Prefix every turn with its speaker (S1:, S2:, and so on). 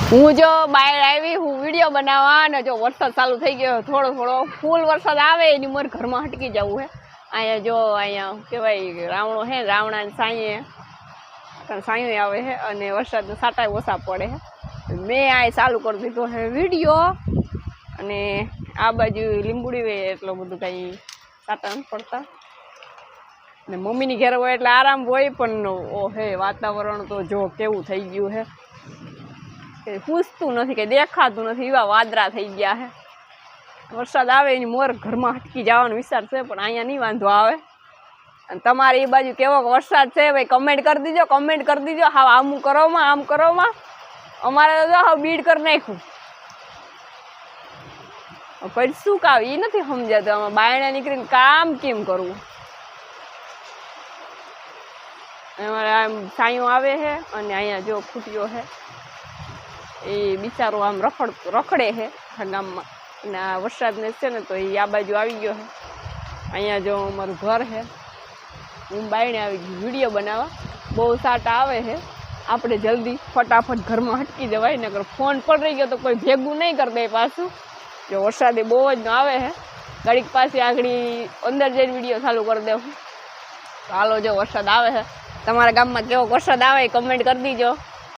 S1: હું જો બહાર આવી હું વિડીયો બનાવવા ને જો વરસાદ ચાલુ થઈ ગયો થોડો થોડો ફૂલ વરસાદ આવે એની મારે ઘરમાં હટકી જવું હે અહીંયા જો અહીંયા કહેવાય રાવણો હે રાવણાની સાંયે આવે છે અને વરસાદના સાટા ઓછા પડે છે મેં આ ચાલુ કરી દીધો હે વિડીયો અને આ બાજુ લીંબુડી હોય એટલું બધું કંઈ સાટા નથી પડતા ને મમ્મીની ઘેર હોય એટલે આરામ હોય પણ ઓ હે વાતાવરણ તો જો કેવું થઈ ગયું હે કે પૂછતું નથી કે દેખાતું નથી એવા વાદળા થઈ ગયા હે વરસાદ આવે એની મોર ઘરમાં હટકી જવાનો વિચાર છે પણ અહીંયા નહીં વાંધો આવે અને તમારે એ બાજુ કેવો વરસાદ છે ભાઈ કમેન્ટ કરી દીજો હા આમ કરોમાં અમારે તો હા બીડ કરી નાખ્યું પછી શું કાવ એ નથી સમજાતું આમાં બાયણે નીકળીને કામ કેમ કરવું અમારે આમ સાયું આવે છે અને અહીંયા જો ખૂટ્યો છે એ બિચારો આમ રખડે છે ગામમાં અને આ વરસાદને છે ને તો એ આ બાજુ આવી ગયો છે અહીંયા જો અમારું ઘર છે હું બાયણે આવી ગઈ વિડીયો બનાવવા બહુ સાટા આવે છે આપણે જલ્દી ફટાફટ ઘરમાં હટકી જવાય નકર ફોન પર રહી ગયો તો કોઈ ભેગું નહીં કરી દે પાછું જો વરસાદે બહુ જ આવે છે ઘડીક પાસે આગળ અંદર જઈને વિડીયો ચાલુ કરી દેવું હાલો જો વરસાદ આવે છે તમારા ગામમાં કેવો વરસાદ આવે કમેન્ટ કરી દીજો